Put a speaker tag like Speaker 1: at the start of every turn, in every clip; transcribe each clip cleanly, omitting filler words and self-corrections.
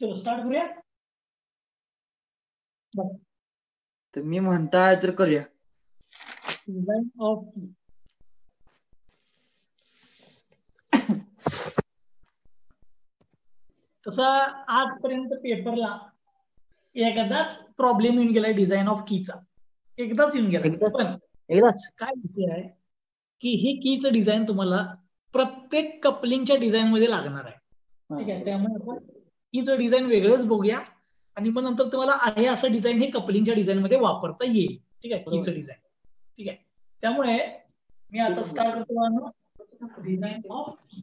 Speaker 1: चलो स्टार्ट करूया.
Speaker 2: तर मी म्हणताय तर करूया.
Speaker 1: डिझाईन ऑफ की. तसा आजपर्यंत पेपरला एकदाच प्रॉब्लेम येऊन गेलाय डिझाईन ऑफ कीचा. एकदाच येऊन गेलाय. पण
Speaker 2: एकदाच
Speaker 1: काय विषय आहे की ही कीचं डिझाईन तुम्हाला प्रत्येक कपलिंगच्या डिझाईन मध्ये लागणार आहे. ठीक आहे. त्यामुळे आपण कीचं डिझाईन वेगळंच बघूया आणि मग नंतर तुम्हाला आहे असं डिझाईन हे कपलिंगच्या डिझाईन मध्ये वापरता येईल. ठीक आहे. कीचं डिझाईन. ठीक आहे. त्यामुळे मी आता स्टार्ट करतो डिझाईन ऑफ की.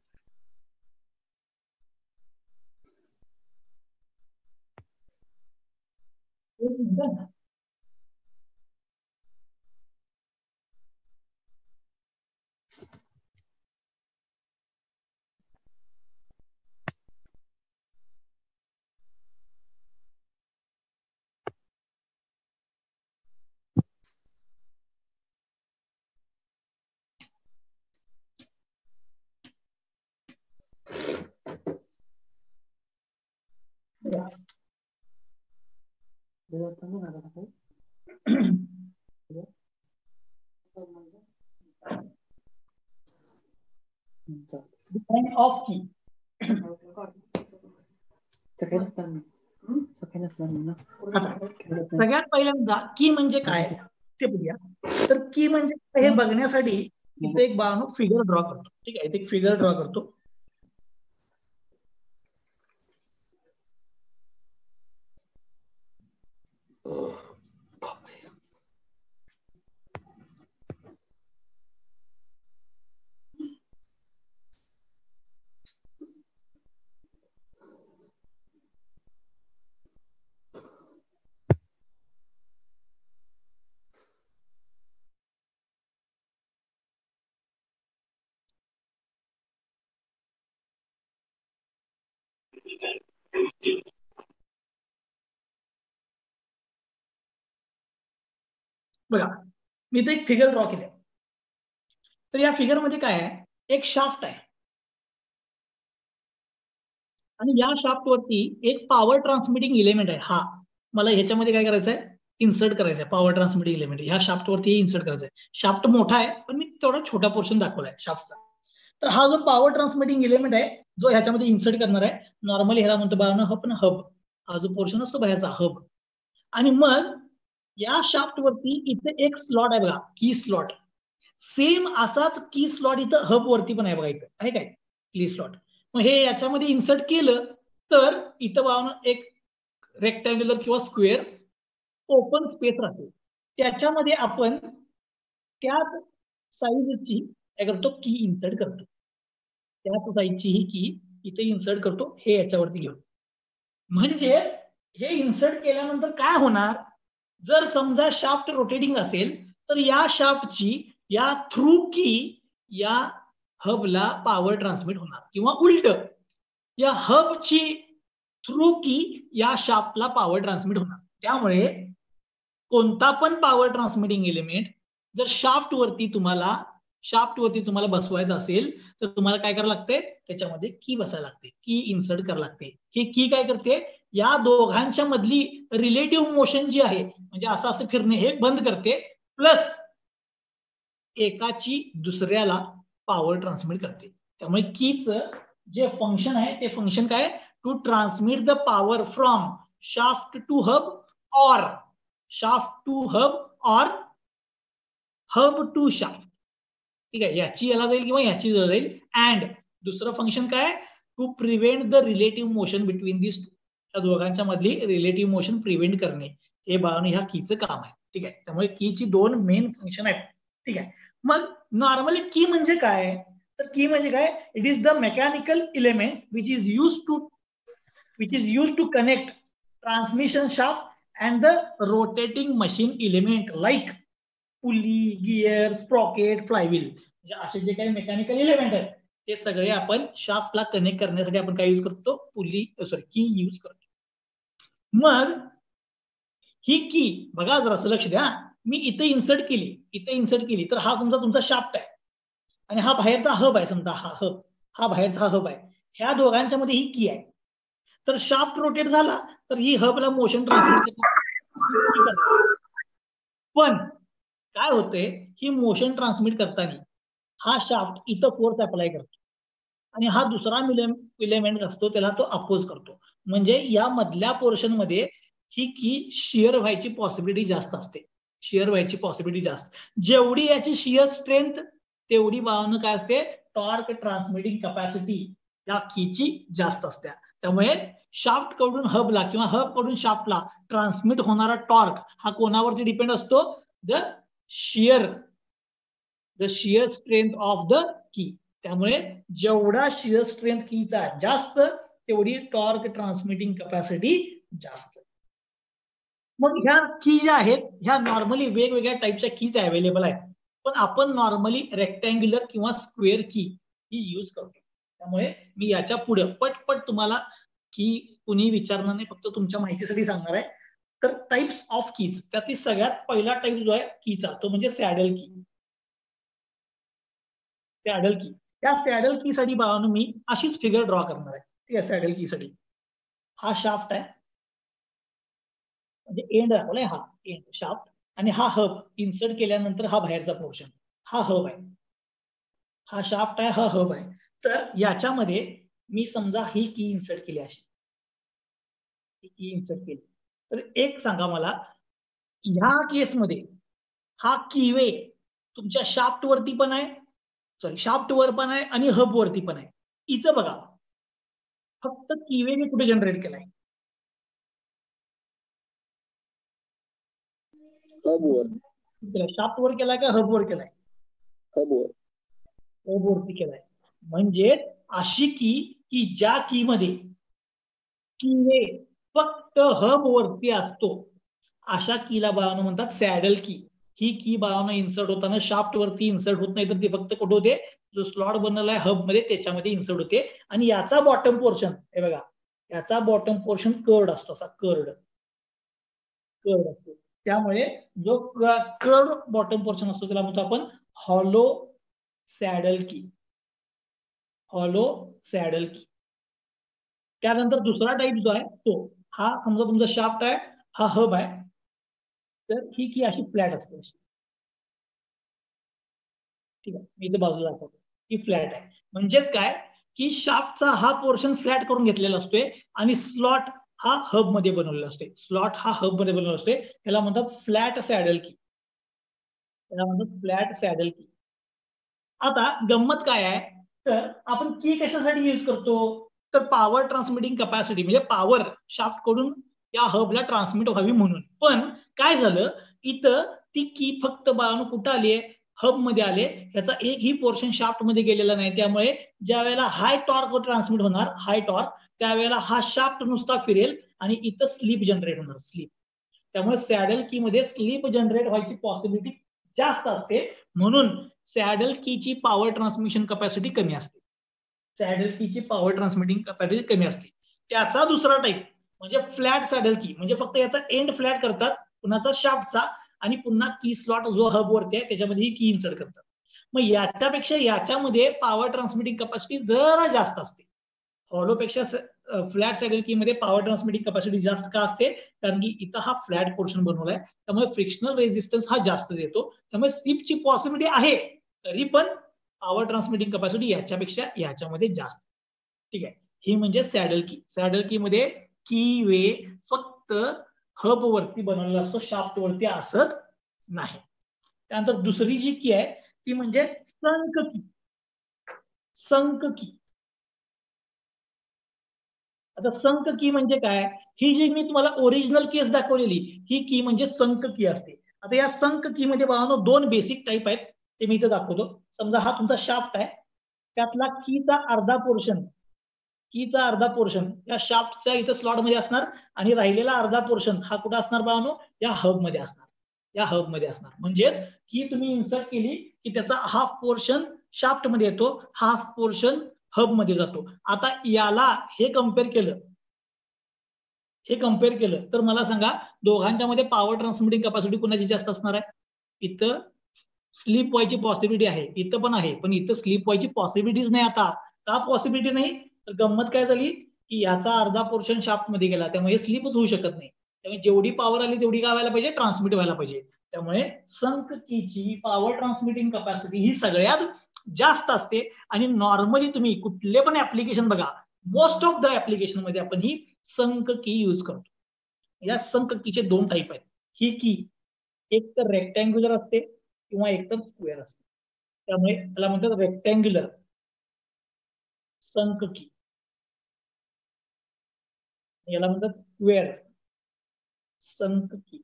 Speaker 1: डिझाईन ऑफ की. सगळ्यात पहिल्यांदा की म्हणजे काय ते बघूया. तर की म्हणजे हे बघण्यासाठी इथे एक बाळानो फिगर ड्रॉ करतो. ठीक आहे. इथे एक फिगर ड्रॉ करतो. बघा मी इथे एक फिगर ड्रॉ केली. तर या फिगर मध्ये काय आहे, एक शाफ्ट आहे आणि या शाफ्ट वरती एक पॉवर ट्रान्समिटिंग इलेमेंट आहे. हा मला ह्याच्यामध्ये काय करायचं आहे, इन्सर्ट करायचं आहे. पॉवर ट्रान्समिटिंग इलेमेंट ह्या शाफ्ट वरती इन्सर्ट करायचं आहे. शाफ्ट मोठा आहे पण मी तेवढा छोटा पोर्शन दाखवलाय शाफ्टचा. तर हा जो पॉवर ट्रान्समिटिंग इलेमेंट आहे जो ह्याच्यामध्ये इन्सर्ट करणार आहे, नॉर्मली ह्याला म्हणतो बाळांनो आपण हब. हा जो पोर्शन असतो बाहेरचा हब. आणि मग या शाफ्ट वरती इथे एक स्लॉट आहे बघा, की स्लॉट. सेम असाच की स्लॉट इथं हब वरती पण आहे बघा, इथं आहे काय की स्लॉट. मग हे याच्यामध्ये इन्सर्ट केलं तर इथं बघा एक रेक्टँग्युलर किंवा स्क्वेअर ओपन स्पेस राहते. त्याच्यामध्ये आपण त्याच साईजची काय करतो, की इन्सर्ट करतो. त्याच साईजची ही की इथे इन्सर्ट करतो, हे याच्यावरती घेऊन. म्हणजे हे इन्सर्ट केल्यानंतर काय होणार, जर समजा शाफ्ट रोटेटिंग असेल तर या शाफ्टची या थ्रू की या हबला पॉवर ट्रान्समिट होणार, किंवा उलट या हबची थ्रू की या शाफ्टला पॉवर ट्रान्समिट होणार. त्यामुळे कोणता पण पॉवर ट्रान्समिटिंग एलिमेंट जर शाफ्ट वरती तुम्हाला बसवायचं असेल तर तुम्हाला काय करावं लागते, त्याच्यामध्ये की बसायला लागते, की इन्सर्ट करावं लागते. ही की काय करते, या दोघांच्या मधली रिलेटिव्ह मोशन जी आहे, म्हणजे असं असं फिरणे हे बंद करते, प्लस एकाची दुसऱ्याला पॉवर ट्रान्समिट करते. त्यामुळे कीचं जे फंक्शन आहे ते फंक्शन काय, to transmit the power from shaft to hub or shaft to hub or hub to shaft. ठीक आहे. याची याला जाईल किंवा याची जाईल. अँड दुसरं फंक्शन काय, to prevent the relative motion between this two. त्या दोघांच्या मधली रिलेटिव्ह मोशन प्रिव्हेंट करणे हे बाळांनो ह्या कीचं काम आहे. ठीक आहे. त्यामुळे कीची दोन मेन फंक्शन आहेत. ठीक आहे. मग नॉर्मली की म्हणजे काय, तर की म्हणजे काय, it is the mechanical element which is use to connect transmission shaft and the rotating machine element like pulley, gear, sprocket, flywheel. म्हणजे असे जे काही मेकॅनिकल इलेमेंट आहेत ते सगळे आपण शाफ्टला कनेक्ट करण्यासाठी आपण काय यूज करतो, की यूज करतो. मग ही की बघा जरा असं लक्ष द्या, मी इथे इन्सर्ट केली तर हा तुमचा शाफ्ट आहे आणि हा बाहेरचा हब आहे. समजा हा बाहेरचा हब आहे. ह्या दोघांच्या मध्ये ही की आहे. तर शाफ्ट रोटेट झाला तर ही हबला मोशन ट्रान्समिट करते. पण काय होते, ही मोशन ट्रान्समिट करताना हा शाफ्ट इथं फोर्स अप्लाय करतो आणि हा दुसरा इलेमेंट असतो त्याला तो अपोज करतो. म्हणजे या मधल्या पोर्शन मध्ये ही की शिअर व्हायची पॉसिबिलिटी जास्त असते. जेवढी याची शिअर स्ट्रेंथ तेवढी बाळानं काय असते, टॉर्क ट्रान्समिटिंग कॅपॅसिटी या कीची जास्त असते. त्यामुळे शाफ्ट कडून हबला किंवा हब कडून शाफ्टला ट्रान्समिट होणारा टॉर्क हा कोणावरती डिपेंड असतो, the shear strength of the key. त्यामुळे जेवढा शिअर स्ट्रेंथ कीचा जास्त तेवढी टॉर्क ट्रान्समिटिंग कॅपॅसिटी जास्त. मग ह्या की ज्या आहेत ह्या नॉर्मली वेगवेगळ्या टाईपच्या कीज अवेलेबल आहेत, पण आपण नॉर्मली रेक्टँग्युलर किंवा स्क्वेअर की ही यूज करतो. त्यामुळे मी याच्या पुढे पटपट तुम्हाला की कुणी विचारणार नाही, फक्त तुमच्या माहितीसाठी सांगणार आहे. तर टाइप्स ऑफ कीज, त्यातील सगळ्यात पहिला टाइप जो आहे कीचा तो म्हणजे सॅडल की. त्या सॅडल की साठी बाळांनो मी अशीच फिगर ड्रॉ करणार आहे. त्या सॅडल की साठी हा शाफ्ट आहे, म्हणजे एंड दाखवलाय, हा एंड शाफ्ट, आणि हा हब इन्सर्ट केल्यानंतर हा बाहेरचा पोर्शन, हा हब आहे. हा शाफ्ट आहे, हा हब आहे. तर याच्यामध्ये मी समजा ही की इन्सर्ट केली, अशी की इन्सर्ट केली, तर एक सांगा मला, ह्या केसमध्ये हा कीवे तुमच्या शाफ्ट वरती पण आहे, शाफ्ट वर पण आहे आणि हब वरती पण आहे. इथं बघा फक्त कीवे मी कुठे जनरेट केलाय, शाफ्ट वर केलाय का हब वर केलाय, हब वरती केलाय. म्हणजे अशी की ज्या की मध्ये कीवे फक्त हब वरती असतो अशा कीला बाळांनो म्हणतात सॅडल की. ही की बाळांनो इन्सर्ट होताना शाफ्ट वरती इन्सर्ट होत नाही, तर ती फक्त कुठे होते, जो स्लॉट बनवलाय हब मध्ये त्याच्यामध्ये इन्सर्ट होते. आणि याचा बॉटम पोर्शन हे बघा, याचा बॉटम पोर्शन कर्ड असतो, असा कर्ड असतो. त्यामुळे जो कर्ड बॉटम पोर्शन असतो त्याला म्हणतो आपण हॉलो सॅडल की. त्यानंतर दुसरा टाइप जो आहे तो, हा समजा तुमचा शाफ्ट आहे, हा हब आहे, तर ही की अशी फ्लॅट असते. ठीक आहे, मी इथे बाजूला दाखवतो, ही फ्लॅट आहे. म्हणजेच काय की शाफ्टचा हा पोर्शन फ्लॅट करून घेतलेला असतोय आणि स्लॉट हा हब मध्ये बनवलेला असते. त्याला म्हणतात फ्लॅट सॅडल की. आता गंमत काय आहे, तर आपण की कशासाठी यूज करतो, तर पॉवर ट्रान्समिटिंग कॅपॅसिटी, म्हणजे पॉवर शाफ्ट कडून या हबला ट्रान्समिट व्हावी म्हणून. पण काय झालं, इथं ती की फक्त बाळांनो कुठं आली आहे, हब मध्ये आले, याचा एकही पोर्शन शाफ्ट मध्ये गेलेला नाही. त्यामुळे ज्या वेळेला हाय टॉर्क ट्रान्समिट होणार, त्यावेळेला हा शाफ्ट नुसता फिरेल आणि इथं स्लीप जनरेट होणार, त्यामुळे सॅडल की मध्ये स्लीप जनरेट व्हायची पॉसिबिलिटी जास्त असते. म्हणून सॅडल कीची पॉवर ट्रान्समिशन कॅपॅसिटी कमी असते. त्याचा दुसरा टाइप म्हणजे फ्लॅट सॅडल की, म्हणजे फक्त याचा एंड फ्लॅट करतात कुणाचा, शाफ्टचा, आणि पुन्हा की स्लॉट जो हब वरती आहे त्याच्यामध्ये ही की इन्सर्ट करतात. मग याच्यापेक्षा याच्यामध्ये पॉवर ट्रान्समिटिंग कॅपॅसिटी जरा जास्त असते. हॉलोपेक्षा फ्लॅट सॅडल की मध्ये पॉवर ट्रान्समिटिंग कॅपॅसिटी जास्त का असते, कारण की इथं हा फ्लॅट पोर्शन बनवलाय, त्यामुळे फ्रिक्शनल रेजिस्टन्स हा जास्त देतो. त्यामुळे स्लिपची पॉसिबिलिटी आहे, तरी पण पॉवर ट्रान्समिटिंग कॅपॅसिटी याच्यापेक्षा याच्यामध्ये जास्त. ठीक आहे, ही म्हणजे सॅडल की मध्ये की वे फक्त हब वरती बनवलेला असतो, शाफ्ट वरती असत नाही. त्यानंतर दुसरी जी की आहे ती म्हणजे संक की. आता संक की म्हणजे काय, ही जी मी तुम्हाला ओरिजिनल केस दाखवलेली ही की म्हणजे संक की असते. आता या संक की मध्ये बाळांनो दोन बेसिक टाईप आहेत, ते मी इथे दाखवतो. समजा हा तुमचा शाफ्ट आहे, त्यातला कीचा अर्धा पोर्शन या शाफ्टच्या इथं स्लॉट मध्ये असणार आणि राहिलेला अर्धा पोर्शन हा कुठं असणार बाळांनो, या हब मध्ये असणार. म्हणजेच ही तुम्ही इन्सर्ट केली की त्याचा हाफ पोर्शन शाफ्ट मध्ये येतो, हाफ पोर्शन हब मध्ये जातो. आता याला हे कम्पेअर केलं तर मला सांगा दोघांच्या मध्ये पॉवर ट्रान्समिटिंग कॅपॅसिटी कुणाची जास्त असणार आहे? इथं स्लिप व्हायची पॉसिबिलिटी आहे, इथं पण आहे, पण इथं स्लिप व्हायची पॉसिबिलिटीज नाही. आता का पॉसिबिलिटी नाही? तर गंमत काय झाली की याचा अर्धा पोर्शन शाफ्ट मध्ये गेला, त्यामुळे स्लिपच होऊ शकत नाही. त्यामुळे जेवढी पॉवर आली तेवढी काय व्हायला पाहिजे? ट्रान्समिट व्हायला पाहिजे. त्यामुळे संक कीची पॉवर ट्रान्समिटिंग कॅपॅसिटी ही सगळ्यात जास्त असते. आणि नॉर्मली तुम्ही कुठले पण ऍप्लिकेशन बघा, मोस्ट ऑफ द ऍप्लिकेशन मध्ये आपण ही संक की यूज करतो. या संक कीचे दोन टाईप आहेत. ही की एक तर रेक्टँग्युलर असते किंवा एक तर स्क्वेअर असते. त्यामुळे त्याला म्हणतात रेक्टँग्युलर संक की, याला म्हणतात स्क्वेअर संक की.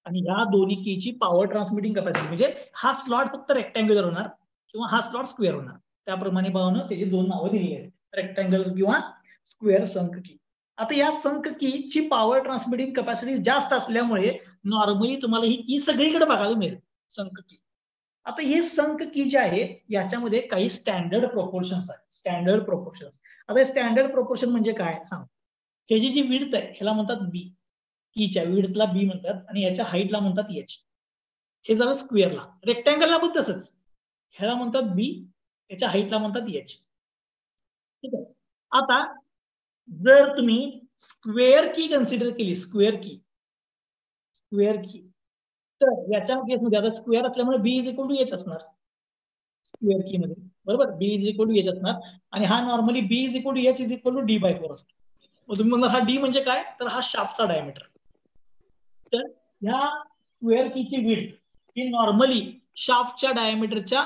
Speaker 1: आणि ह्या दोन्ही कीची पॉवर ट्रान्समिटिंग कॅपॅसिटी म्हणजे हा स्लॉट फक्त रेक्टँग्युलर होणार किंवा हा स्लॉट स्क्वेअर होणार. त्याप्रमाणे भावना त्याची दोन नावं दिली आहेत, रेक्टँग्युलर किंवा स्क्वेअर संक की. आता या संक कीची पॉवर ट्रान्समिटिंग कॅपॅसिटी जास्त असल्यामुळे नॉर्मली तुम्हाला ही की सगळीकडे बघायला मिळेल, संक की. आता हे संक की जे आहे याच्यामध्ये काही स्टँडर्ड प्रोपोर्शन्स आहेत. स्टँडर्ड प्रोपोर्शन्स, आता स्टँडर्ड प्रोपोर्शन म्हणजे काय सांग. ह्याची जी विड्थ आहे ह्याला म्हणतात बी, कीच्या विड्थला बी म्हणतात आणि याच्या हाईटला म्हणतात एच. हे झालं स्क्वेअरला. रेक्टँगलला पण तसंच, ह्याला म्हणतात बी, याच्या हाईटला म्हणतात एच. ठीक आहे. आता जर तुम्ही स्क्वेअर की कन्सिडर केली, स्क्वेअर की तर याच्या केसमध्ये आता स्क्वेअर असल्यामुळे B is equal to H असणार स्क्वेअर की मध्ये, बरोबर. B is equal to H असणार आणि हा normally B is equal to H is equal to D by 4 असतो. मग तुम्ही म्हणणार हा डी म्हणजे काय, तर हा शाफ्टचा डायमीटर. तर ह्या स्क्वेअर कीची विड्थ ही नॉर्मली शाफ्टच्या डायमीटरच्या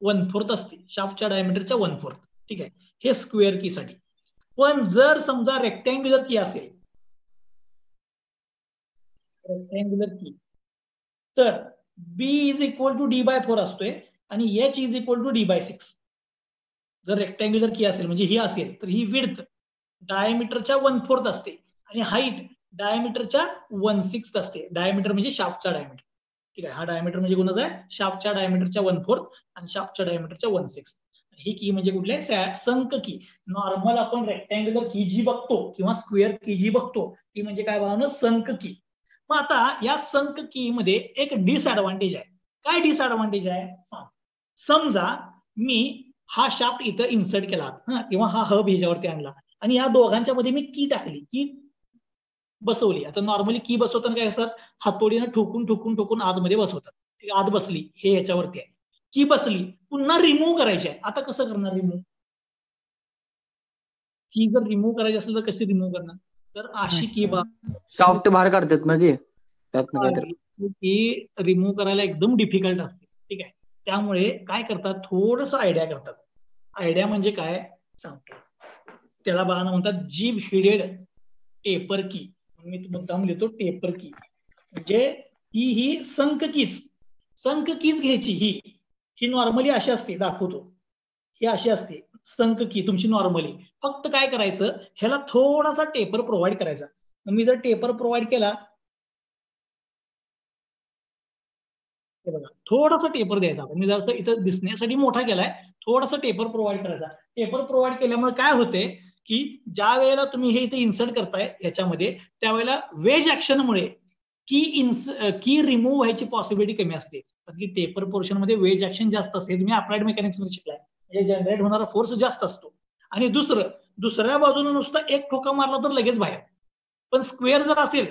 Speaker 1: 1/4 असते, शाफ्टच्या डायमीटरच्या 1/4. ठीक आहे, हे स्क्वेअर की साठी. पण जर समजा रेक्टँग्युलर की असेल, रेक्टँग्युलर की, तर B is equal to D by 4 असतोय आणि H is equal to D by 6. जर रेक्टँग्युलर की असेल म्हणजे ही असेल तर ही विड्थ डायमीटरच्या 1/4 असते आणि हाईट डायमीटरच्या 1/6 असते. डायमीटर म्हणजे शाफ्टचा डायमीटर. ठीक आहे, हा डायमीटर म्हणजे कोणाचा आहे? शाफ्टच्या डायमीटरच्या 1/4 आणि शाफ्टच्या डायमीटरच्या 1/6. ही की म्हणजे कुठले? संक की. नॉर्मल आपण रेक्टँग्युलर की जी बघतो किंवा स्क्वेअर की जी बघतो ती म्हणजे काय भावना? संक की. मग आता या संक की मध्ये एक डिसएडव्हान्टेज आहे. काय डिसएडव्हान्टेज आहे? समजा मी हा शाफ्ट इथं इन्सर्ट केला किंवा हा हब ह्याच्यावरती आणला आणि या दोघांच्या मध्ये मी की टाकली, की बसवली. आता नॉर्मली की बसवताना काय असतात? हातोडीनं ठोकून ठोकून ठोकून आतमध्ये बसवतात. ठीक आहे, आत बसली, हे ह्याच्यावरती आहे. की बसली, पुन्हा रिमूव्ह करायची आहे. आता कसं करणार रिमूव्ह? की जर रिमूव्ह करायची असेल तर कशी रिमूव्ह करणार? तर अशी की
Speaker 2: शाफ्ट बाहेर काढतात ना ते त्यातनं काहीतरी.
Speaker 1: की रिमूव्ह करायला एकदम डिफिकल्ट असते. ठीक आहे, त्यामुळे काय करतात? थोडस आयडिया करतात. आयडिया म्हणजे काय सांगतो. त्याला बघा म्हणतात जीभ हिडेड टेपर की. मी मुद्दाम लिहितो टेपर की. म्हणजे ही संक कीच घ्यायची. ही नॉर्मली अशी असते, दाखवतो. ही अशी असते संक की तुमची नॉर्मली. फक्त काय करायचं, ह्याला थोडासा टेपर प्रोव्हाइड करायचा. मी जर टेपर प्रोव्हाइड केला, हे बघा थोडासा टेपर द्यायचा. मी जर इथं दिसण्यासाठी मोठा केलाय, थोडासा टेपर प्रोव्हाइड करायचा. टेपर प्रोव्हाइड केल्यामुळे काय होते की ज्या वेळेला तुम्ही हे इथे इन्सर्ट करताय याच्यामध्ये, त्यावेळेला वेज ऍक्शनमुळे की रिमूव्ह व्हायची पॉसिबिलिटी कमी असते. कारण की टेपर पोर्शन मध्ये वेज ऍक्शन जास्त असते. तुम्ही अप्लाइड मेकॅनिक्स मध्ये शिकलाय, म्हणजे जनरेट होणारा फोर्स जास्त असतो. आणि दुसऱ्या बाजूने नुसता एक ठोका मारला तर लगेच बाहेर. पण स्क्वेअर जर असेल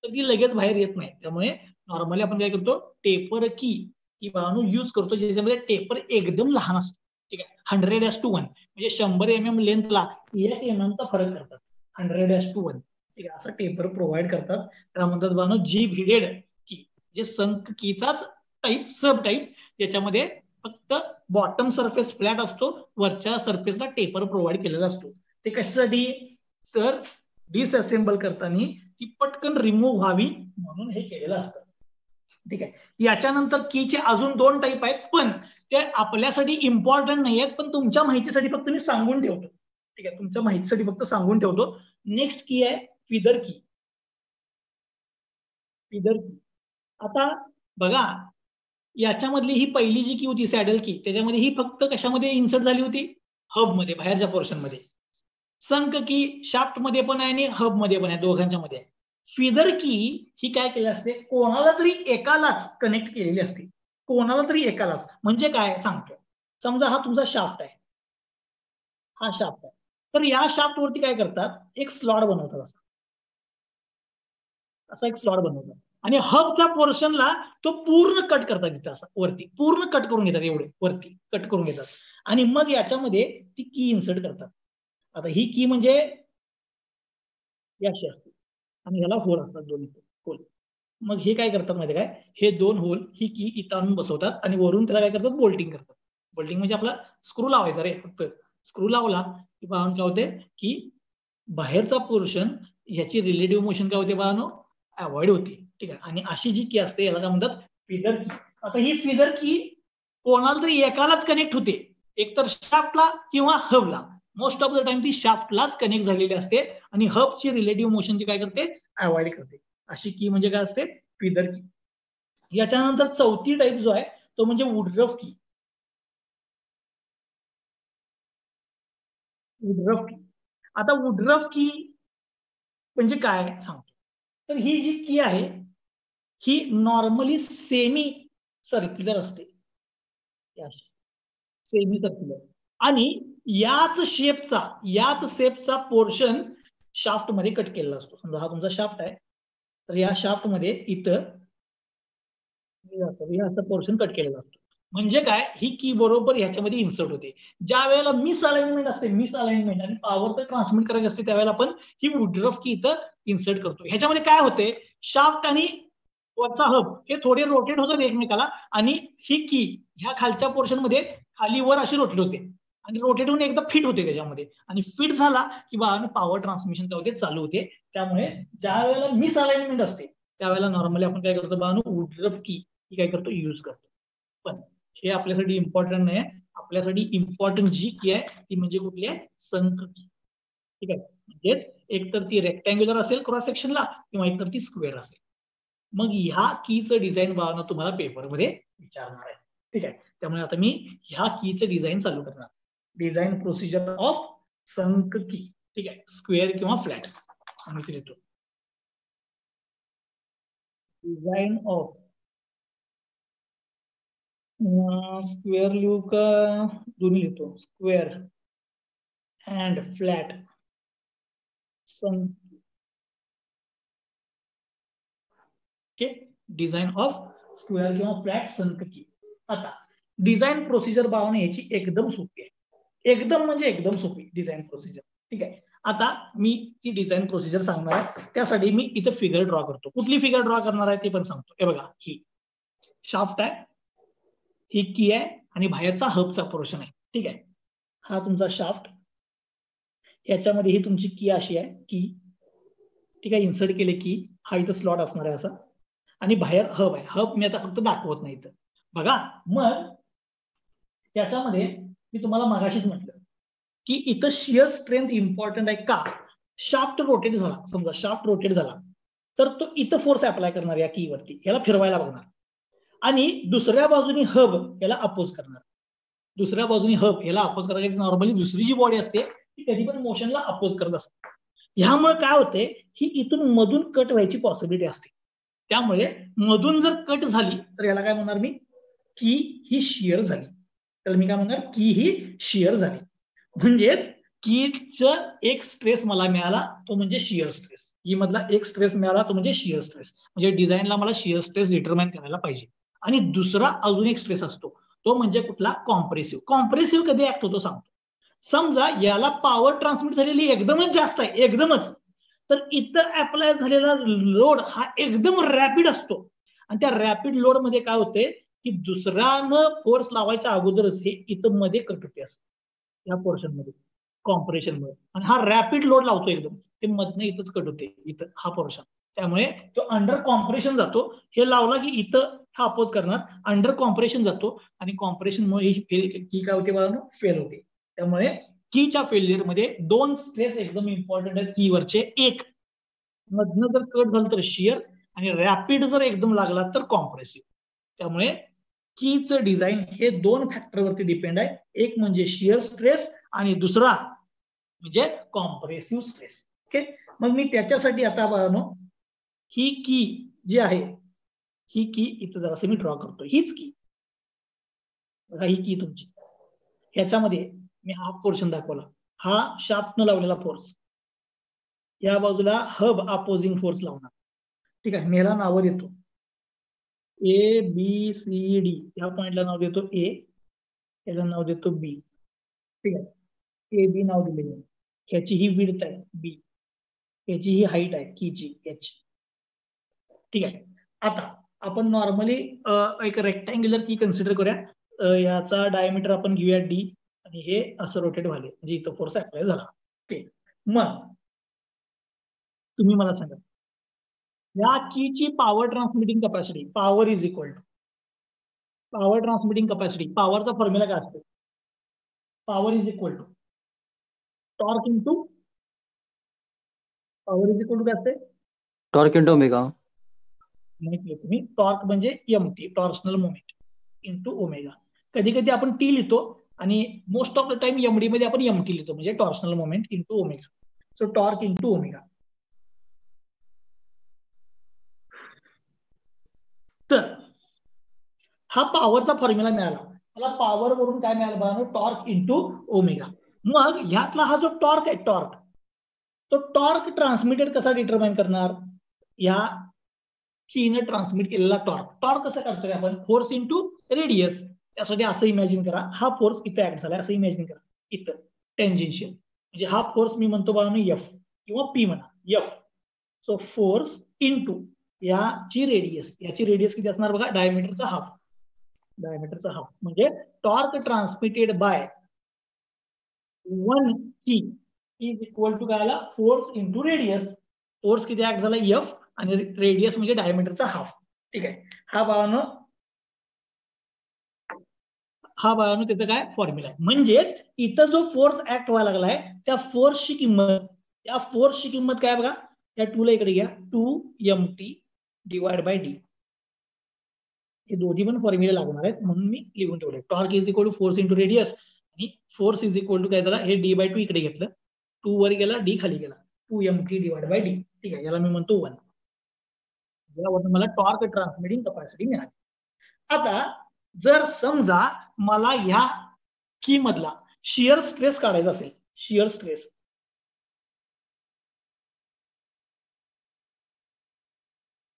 Speaker 1: तर ती लगेच बाहेर येत नाही. त्यामुळे नॉर्मली आपण काय करतो, टेपर की यूज करतो ज्याच्यामध्ये टेपर एकदम लहान असतो. ठीक आहे, 100:1 म्हणजे 100 mm लेंथला 1 mm चा फरक करतात. 100:1. ठीक आहे, असं टेपर प्रोव्हाइड करतात. त्याला म्हणतात बानो जीभ हिडेड की, जे संक कीचाच टाईप, सब टाईप. याच्यामध्ये फक्त बॉटम सरफेस फ्लॅट असतो, वरच्या सरफेसला टेपर प्रोव्हाइड केलेला असतो. ते कशासाठी? तर डिसअसेंबल करताना ती पटकन रिमूव्ह व्हावी म्हणून हे केलेलं असतं. ठीक आहे, याच्यानंतर कीचे अजून 2 टाईप आहेत, पण ते आपल्यासाठी इम्पॉर्टंट नाही आहेत, पण तुमच्या माहितीसाठी फक्त मी सांगून ठेवतो. ठीक आहे, तुमच्या माहितीसाठी फक्त सांगून ठेवतो. नेक्स्ट की आहे फिदर की. फिदर की. आता बघा याच्यामधली ही पहिली जी की होती सॅडल की, त्याच्यामध्ये ही फक्त कशामध्ये इन्सर्ट झाली होती? हब मध्ये, बाहेरच्या पोर्शन मध्ये. संक की शाफ्ट मध्ये पण आहे आणि हब मध्ये पण आहे, दोघांच्या मध्ये आहे. फिदर की ही काय केली असते? कोणाला तरी एकालाच कनेक्ट केलेली असते, कोणाला तरी एकालाच. म्हणजे काय सांगतो, समजा हा तुमचा शाफ्ट आहे, हा शाफ्ट आहे, तर या शाफ्ट वरती काय करतात? एक स्लॉट बनवतात, असा एक स्लॉट बनवतात आणि हबच्या पोर्शनला तो पूर्ण कट करतात तिथं, असं वरती पूर्ण कट करून घेतात, एवढे वरती कट करून घेतात आणि मग याच्यामध्ये ती की इन्सर्ट करतात. आता ही की म्हणजे याशी असते आणि ह्याला होल असतात, दोन्ही होल. मग हे काय करतात माहिती काय? हे दोन होल ही की इथं आणून बसवतात आणि वरून त्याला काय करतात? बोल्टिंग करतात. बोल्टिंग म्हणजे आपला स्क्रू लावायचा रे, फक्त स्क्रू लावला की बाळांनो काय होते की बाहेरचा पोर्शन याची रिलेटिव्ह मोशन काय होते बाळांनो? अवॉइड होते. ठीक आहे. आणि अशी जी की असते याला काय म्हणतात? फिदर की. आता ही फिदर की कोणाला तरी एकालाच कनेक्ट होते, एकतर शाफ्टला किंवा हबला. मोस्ट ऑफ द टाइम ती शाफ्टलाच कनेक्ट झालेली असते आणि हबची रिलेटिव्ह मोशनची काय करते? अवॉइड करते. अशी की म्हणजे काय असते? फिदर की. याच्यानंतर चौथी टाईप जो आहे तो म्हणजे वुडरफ की. वुडरफ की. आता वुडरफ की म्हणजे काय सांगतो. तर ही जी की आहे ही नॉर्मली सेमी सर्क्युलर असते, सेमी सर्क्युलर. आणि याच शेपचा पोर्शन शाफ्ट मध्ये कट केलेला असतो. समजा हा तुमचा शाफ्ट आहे, तर या शाफ्ट मध्ये इथं असं पोर्शन कट केलेला असतो. म्हणजे काय? ही की बरोबर ह्याच्यामध्ये इन्सर्ट होते. ज्या वेळेला मिस अलाइनमेंट असते, मिस अलाइनमेंट आणि पॉवर तर ट्रान्समिट करायची असते, त्यावेळेला आपण ही वुडरफ की इथं इन्सर्ट करतो. ह्याच्यामध्ये काय होते? शाफ्ट आणि वरचा हब हे थोडे रोटेट होतात एकमेकाला आणि ही की ह्या खालच्या पोर्शन मध्ये खाली वर अशी रोटेट होते आणि रोटेट होऊन एकदा फिट होते त्याच्यामध्ये आणि फिट झाला की पॉवर ट्रान्समिशन काय होते? चालू होते. त्यामुळे ज्या वेळेला मिस अलाइनमेंट असते त्यावेळेला नॉर्मली आपण काय करतो बाळांनो? वुडरफ की ही काय करतो? यूज करतो. पण हे आपल्यासाठी इम्पॉर्टंट नाही आहे. आपल्यासाठी इम्पॉर्टंट जी की आहे ती म्हणजे कुठली आहे? संक की. ठीक आहे. म्हणजेच एकतर ती रेक्टँग्युलर असेल क्रॉस सेक्शनला किंवा एकतर ती स्क्वेअर असेल. मग ह्या कीचं डिझाईन बाळांनो तुम्हाला पेपरमध्ये विचारणार आहे. ठीक आहे. त्यामुळे आता मी ह्या कीचं डिझाईन चालू करणार. डिझाईन प्रोसिजर ऑफ संक की. ठीक आहे. स्क्वेअर किंवा फ्लॅट आम्ही इथे लिहितो. डिझाईन ऑफ स्क्वेअर लिहू का दोन्ही लिहितो? स्क्वेअर अँड फ्लॅट संक. ओके. डिझाईन ऑफ स्क्वेअर किंवा फ्लॅट संक की. आता डिझाईन प्रोसिजर बाळांनो याची एकदम सोपी आहे. एकदम म्हणजे एकदम सोपी डिझाईन प्रोसिजर. ठीक आहे. आता मी ती डिझाईन प्रोसिजर सांगणार आहे, त्यासाठी मी इथे फिगर ड्रॉ करतो. कुठली फिगर ड्रॉ करणार आहे ते पण सांगतो. हे बघा, ही शाफ्ट आहे, ही की आहे आणि बाहेरचा हबचा पोर्शन आहे. ठीक आहे. हा तुमचा शाफ्ट, याच्यामध्ये ही तुमची की अशी आहे की. ठीक आहे. इन्सर्ट केले की हा इथं स्लॉट असणार आहे असा आणि बाहेर हब आहे. हब मी आता फक्त दाखवत नाही इथं. बघा मग त्याच्यामध्ये मी तुम्हाला मगाशीच म्हटलं की इथं शिअर स्ट्रेंथ इम्पॉर्टंट आहे का? शाफ्ट रोटेट झाला, समजा शाफ्ट रोटेट झाला तर तो इथं फोर्स अप्लाय करणार या की वरती, याला फिरवायला बघणार आणि दुसऱ्या बाजूने हब याला अपोज करणार. दुसऱ्या बाजूने हब याला अपोज करायला नॉर्मली दुसरी जी बॉडी असते ती कधी पण मोशनला अपोज करत असते. ह्यामुळे काय होते? ही इथून मधून कट व्हायची पॉसिबिलिटी असते. त्यामुळे मधून जर कट झाली तर याला काय म्हणणार मी? की ही शिअर झाली. तर मी काय म्हणणार? की ही शिअर झाली. म्हणजेच कीचं एक स्ट्रेस मला मिळाला तो म्हणजे शिअर स्ट्रेस. की मधला एक स्ट्रेस मिळाला तो म्हणजे शिअर स्ट्रेस. म्हणजे डिझाईनला मला शिअर स्ट्रेस डिटरमाइन करायला पाहिजे. आणि दुसरा अजून एक स्ट्रेस असतो तो म्हणजे कुठला? कॉम्प्रेसिव्ह. कॉम्प्रेसिव्ह कधी ऍक्ट होतो सांगतो. समजा याला पॉवर ट्रान्समिट झालेली एकदमच जास्त आहे, एकदमच, तर इथं अप्लाय झालेला लोड हा एकदम रॅपिड असतो आणि त्या रॅपिड लोड मध्ये काय होते की दुसऱ्यानं फोर्स लावायच्या अगोदरच हे इथं मध्ये कट होते असं या पोर्शन मध्ये कॉम्प्रेशन मध्ये. आणि हा रॅपिड लोड लावतो एकदम, ते मधनं इथंच कट होते इथं हा पोर्शन. त्यामुळे तो अंडर कॉम्प्रेशन जातो. हे लावला की इथं हा अपोज करणार, अंडर कॉम्प्रेशन जातो आणि कॉम्प्रेशनमुळे ही की काय होते बाळांनो? फेल होते. त्यामुळे कीच्या फेल्युअर मध्ये दोन स्ट्रेस एकदम इम्पॉर्टंट आहेत कीवरचे. एक, मधनं जर कट झालं तर शिअर आणि रॅपिड जर एकदम लागला तर कॉम्प्रेसिव्ह. त्यामुळे कीचं डिझाईन हे दोन फॅक्टरवरती डिपेंड आहे. एक म्हणजे शिअर स्ट्रेस आणि दुसरा म्हणजे कॉम्प्रेसिव्ह स्ट्रेस. ओके, मग मी त्याच्यासाठी आता बघा ही की जी आहे, ही की इथं जरासं मी ड्रॉ करतो. हीच की बघा, ही की तुमची, ह्याच्यामध्ये मी हा पोर्शन दाखवला, हा शाफ्ट न लावलेला फोर्स, या बाजूला हब अपोजिंग फोर्स लावणार. ठीक आहे, मी ह्याला नावं देतो ए बी सी डी. या पॉइंटला नाव देतो ए, याला नाव देतो बी. ठीक आहे, ए बी नाव दिलेलं आहे. ह्याची ही विड्थ आहे बी, याची ही हाईट आहे कीची एच. ठीक आहे, आता आपण नॉर्मली एक रेक्टँग्युलर की कन्सिडर करूया. याचा डायमीटर आपण घेऊया डी आणि हे असं रोटेट व्हायला म्हणजे इथं फोर्स अप्लाय झाला. ओके, मग तुम्ही मला सांगा या कीची power transmitting capacity, power is equal to power transmitting capacity. पॉवरचा फॉर्म्युला काय असतो? Power is equal to torque into power is equal to काय असते?
Speaker 2: Torque into omega.
Speaker 1: माहिती आहे तुम्ही, टॉर्क म्हणजे M T, torsional moment into omega. कधी कधी आपण टी लिहितो आणि most of the time MD मध्ये आपण एमटी लिहितो, म्हणजे torsional moment into omega. So torque into omega. तर हा पॉवरचा फॉर्म्युला मिळाला मला. पॉवर वरून काय मिळालं बघा, टॉर्क इंटू ओमेगा. मग ह्यातला हा जो टॉर्क आहे, टॉर्क, तो टॉर्क ट्रान्समिटेड कसा डिटरमाइन करणार? या कीनं ट्रान्समिट केलेला टॉर्क. टॉर्क कसं काढतोय आपण? Force into radius. त्यासाठी असं इमॅजिन करा, हा फोर्स इथे ऍक्ट झालाय असं इमॅजिन करा, इथं टेंजेन्शियल. म्हणजे हा फोर्स मी म्हणतो बघा एफ किंवा पी म्हणा, एफ. सो फोर्स इंटू याची रेडियस, याची रेडियस किती असणार बघा, डायमीटरचा हाफ. डायमीटरचा हाफ म्हणजे टॉर्क ट्रान्समिटेड बाय वन की इज इक्वल टू काय आला, फोर्स इंटू रेडियस. फोर्स किती ऍक्ट झाला एफ आणि रेडियस म्हणजे डायमीटरचा हाफ. ठीक आहे, हा बाळानो त्याचं काय फॉर्म्युला आहे. म्हणजेच इथं जो फोर्स ऍक्ट व्हायला लागलाय त्या फोर्सची किंमत, या फोर्सची किंमत काय बघा, या टूला इकडे घ्या, 2mt डिवाइड बाय डी. हे दोन्ही पण फॉर्म्युले लागणार आहेत म्हणून मी लिहून ठेवले. Torque is equal to force into radius आणि फोर्स इज इक्वल टू काय झाला, हे डी बाय टू इकडे घेतलं, 2 वर गेला, डी खाली गेला, 2mt डिवाइड बाय डी. ठीक आहे, याला मी म्हणतो 1. यावरून मला टॉर्क ट्रान्समिटिंग कॅपॅसिटी मिळाली. आता जर समजा मला ह्या की मधला शिअर स्ट्रेस काढायचा असेल, शिअर स्ट्रेस,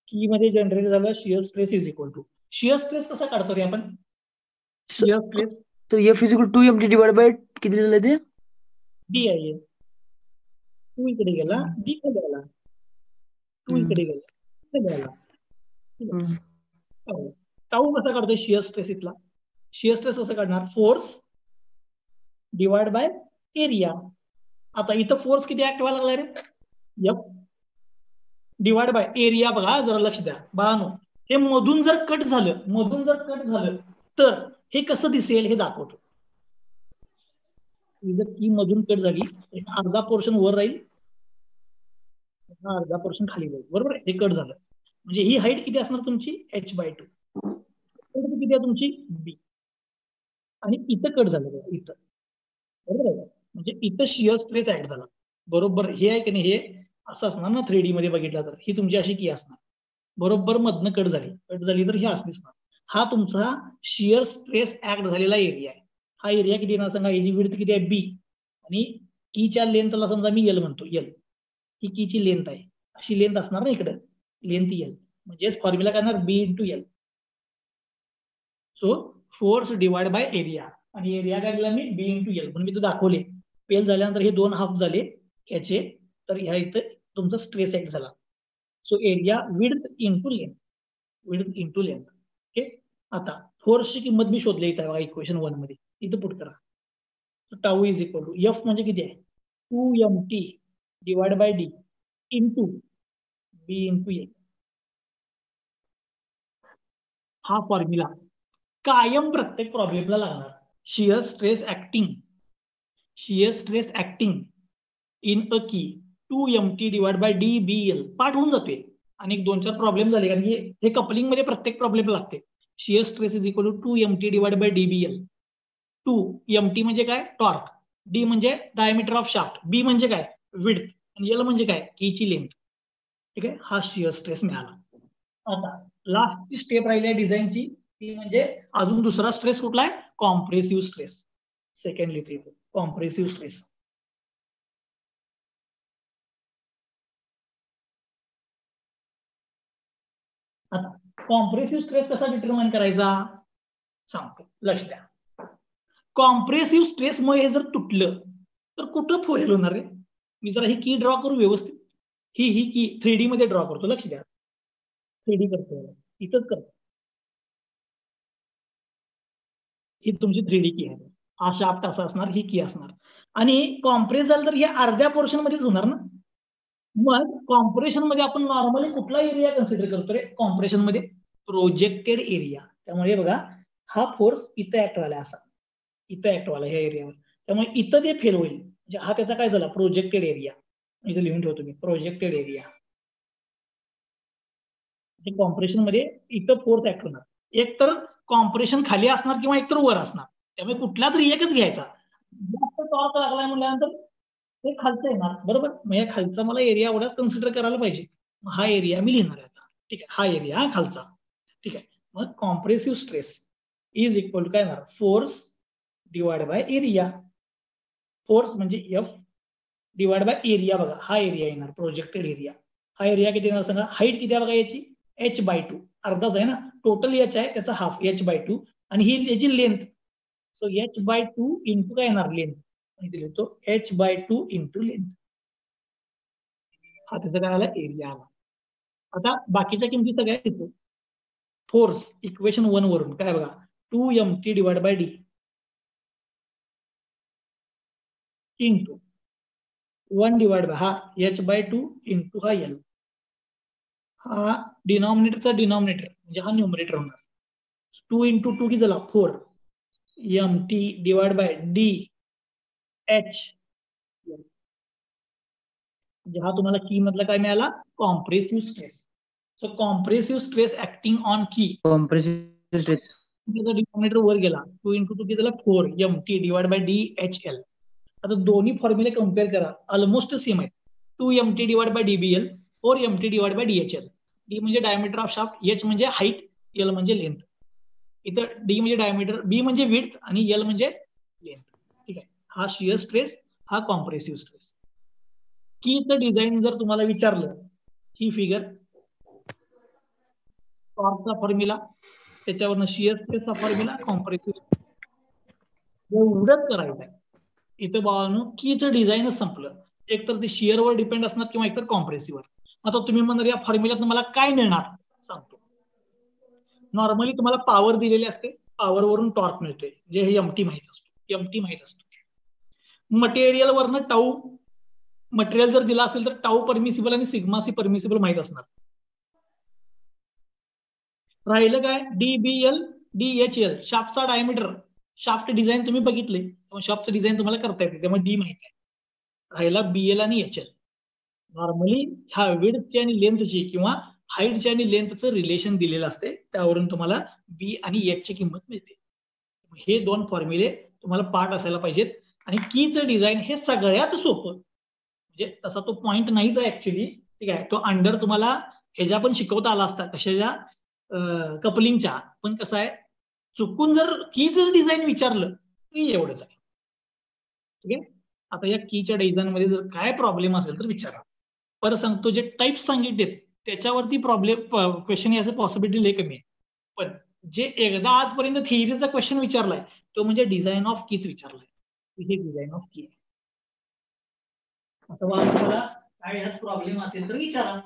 Speaker 1: की मध्ये जनरेट झालं shear stress is equal to, shear stress कसा काढतो रे आपण? शिअर स्ट्रेस
Speaker 2: तर F is equal 2mt divide by किती दिलेलं आहे ते?
Speaker 1: डी आहे. 2 इकडे गेला, डी खाली आला, 2 इकडे गेला, खाली आला. टाऊ कसा काढतोय शिअर स्ट्रेस इथला? शिअर स्ट्रेस कसं काढणार? Force divide by area. आता इथं फोर्स किती ऍक्ट व्हायला लागलाय रे? F divide by area. बघा जरा लक्ष द्या बाळानो, हे मधून जर कट झालं तर हे कसं दिसेल हे दाखवतो. जर की मधून कट झाली, एक अर्धा पोर्शन वर राहील, अर्धा पोर्शन खाली जाईल, बरोबर आहे. हे कट झालं म्हणजे ही हाईट किती असणार तुमची? h/2. किती आहे तुमची? बी. आणि इथं कट झालं बघा, इथं, बरोबर आहे. म्हणजे इथं शिअर स्ट्रेस ऍड झाला, बरोबर. हे आहे की नाही, हे असं असणार ना 3D मध्ये बघितलं तर, ही तुमची अशी की असणार, बरोबर. मधनं कट झाली तर ही असं दिसणार. हा तुमचा शिअर स्ट्रेस ऍक्ट झालेला एरिया आहे. हा एरिया किती येणार सांगा? याची विड्थ किती आहे? बी. आणि कीच्या लेंथला समजा मी एल म्हणतो, एल ही कीची लेंथ आहे, अशी लेंथ असणार ना इकडे, लेंथ एल. म्हणजेच फॉर्म्युला काय येणार? B into L. So force divide by area, आणि एरिया काय दिला मी? बी इंटू एल. म्हणून मी तो दाखवले. पेल झाल्यानंतर हे 2 हाफ झाले याचे, तर ह्या इथं तुमचा स्ट्रेस ऍक्ट झाला. So area width into length, width into length. Okay, आता फोर्सची किंमत मी शोधली इथं बघा, इक्वेशन 1 मध्ये, इथं पुट करा. Tau is equal to F म्हणजे किती आहे? 2mt divide by D into B into A. हा फॉर्म्युला कायम प्रत्येक प्रॉब्लेमला लागणार. Shear stress acting in a key 2mt divide by D B L. पाठ होऊन जातोय आणि 1-2-4 प्रॉब्लेम झाले, कारण की हे कपलिंग मध्ये प्रत्येक प्रॉब्लेम लागते. Shear stress is equal to 2mt divide by DBL. 2mt म्हणजे काय? टॉर्क. डी म्हणजे डायमीटर ऑफ शाफ्ट. बी म्हणजे काय? विड्थ. आणि एल म्हणजे काय? कीची लेंथ. ठीक आहे, हा शियर स्ट्रेस मिळाला. आता लास्टची स्टेप राहिली आहे डिझाईनची, ती म्हणजे अजून दुसरा स्ट्रेस कुठला आहे? Compressive stress. Secondly compressive stress. आता कॉम्प्रेसिव्ह स्ट्रेस कसा डिटरमाइन करायचा सांगतो, लक्ष द्या. कॉम्प्रेसिव्ह स्ट्रेसमुळे हे जर तुटलं तर कुठं फेल होणार आहे? मी जरा ही की ड्रॉ करू व्यवस्थित. ही की 3D मध्ये ड्रॉ करतो, लक्ष द्या. 3D करतो, इथंच करतो. ही तुमची 3D की आहे. हा शाफ्ट असा असणार, ही की असणार. आणि कॉम्प्रेस झालं तर हे अर्ध्या पोर्शन मध्येच होणार ना. मग कॉम्प्रेशन मध्ये आपण नॉर्मली कुठला एरिया कन्सिडर करतो रे कॉम्प्रेशन मध्ये? Projected area. त्यामुळे बघा हा फोर्स इथं ऍक्ट व्हायला, असा इथं ऍक्ट व्हायला ह्या एरियावर. त्यामुळे इथं ते फेल होईल. म्हणजे हा त्याचा काय झाला? Projected area. इथं लिहून ठेवतो मी, प्रोजेक्टेड एरिया. कॉम्प्रेशन मध्ये इथं फोर्स ऍक्ट होणार. एक तर कॉम्प्रेशन खाली असणार किंवा एकतर वर असणार. त्यामुळे कुठला तरी एकच घ्यायचा. जास्त टॉर्क लागलाय म्हटल्यानंतर ते खालचं येणार, बरोबर. मग या खालचा मला एरिया एवढाच कन्सिडर करायला पाहिजे. हा एरिया मी लिहिणार आहे आता. ठीक आहे, हा एरिया खालचा. ठीक आहे, मग compressive stress is equal to काय येणार? Force divide by area. Force म्हणजे F डिवाइड बाय एरिया. बघा हा एरिया येणार, प्रोजेक्टेड एरिया. हा एरिया किती येणार सांगा? हाईट किती आहे बघा याची? h/2. अर्धाच आहे ना. टोटल h आहे, त्याचा हाफ h/2. आणि ही याची लेंथ. सो h/2 इंटू काय येणार? लेंथ. लिहितो h/2 इंटू लेंथ. हा त्याचा काय आला? एरिया आला. आता बाकीच्या किमती सगळ्या येतो. फोर्स इक्वेशन 1 वरून काय बघा? 2mt divide by D into 1 divide by हा h/2 इंटू हा एल. हा डिनॉमिनेटरचा डिनॉमिनेटर म्हणजे हा न्यूमरेटर होणार. 2 इंटू 2 किती झाला? 4 mt divide by D H. म्हणजे हा तुम्हाला की मधला काय मिळाला? Compressive stress. So compressive stress acting on key.
Speaker 2: Compressive stress.
Speaker 1: Denominator वर गेला. 2 इंटू 2 किती झाला? 4 mt divide by D H L. आता दोन्ही फॉर्म्युले कम्पेअर करा, ऑलमोस्ट सेम आहेत. 2mt divide by DBL, 4mt divide by DHL. D म्हणजे डायमीटर ऑफ शाफ्ट, एच म्हणजे हाईट, एल म्हणजे लेंथ. इथं डी म्हणजे डायमीटर, बी म्हणजे विड्थ आणि एल म्हणजे लेंथ. ठीक आहे, हा शियर स्ट्रेस, हा कॉम्प्रेसिव्ह स्ट्रेस. कीचं डिझाईन जर तुम्हाला विचारलं, ही फिगर टॉर्कचा फॉर्म्युला, त्याच्यावरनं शियर स्ट्रेसचा फॉर्म्युला, कॉम्प्रेसिव्ह एवढंच करायचं आहे. इथं बाळांनो कीचं डिझाईनच संपलं. एकतर ते शियरवर डिपेंड असणार किंवा एकतर कॉम्प्रेसिव्हवर. आता तुम्ही म्हणणार या फॉर्म्युल्यात मला काय मिळणार सांगतो. नॉर्मली तुम्हाला पॉवर दिलेली असते, पॉवर वरून टॉर्क मिळते, जे हे एमटी माहित असतो. एमटी माहित असतो. मटेरियल वरनं टाऊ, मटेरियल जर दिला असेल तर टाऊ परमिसिबल आणि सिग्मा सी परमिसिबल माहित असणार. राहिलं काय? डीबीएल डीएचएल, शाफ्टचा डायमीटर. शाफ्ट डिझाईन तुम्ही बघितले, शाफ्टचं डिझाईन तुम्हाला करता येते, त्यामुळे डी माहिती आहे. राहिला बीएल आणि एचएल. नॉर्मली ह्या विड्थची आणि लेंथची किंवा हाईटची आणि लेंथचं रिलेशन दिलेलं असते, त्यावरून तुम्हाला बी आणि एच ची किंमत मिळते. हे दोन फॉर्म्युले तुम्हाला पाठ असायला पाहिजेत. आणि कीचं डिझाईन हे सगळ्यात सोपं, म्हणजे तसा तो पॉइंट नाहीच आहे ऍक्च्युली. ठीक आहे, तो अंडर तुम्हाला ह्याच्या पण शिकवता आला असता, कशाच्या? कपलिंगच्या. पण कसं आहे, चुकून जर कीचं डिझाईन विचारलं तरी एवढंच आहे. ठीक आहे, आता या कीच्या डिझाईन मध्ये जर काय प्रॉब्लेम असेल तर विचारा. परत सांगतो, जे टाइप्स सांगितले त्याच्यावरती प्रॉब्लेम क्वेश्चन याचं पॉसिबिलिटी लय कमी आहे. पण जे एकदा आजपर्यंत थिअरीचा क्वेश्चन विचारलाय तो म्हणजे डिझाईन ऑफ कीच विचारलाय. हे डिझाईन ऑफ की. आता तुम्हाला काय ह्यात प्रॉब्लेम असेल तर विचारा.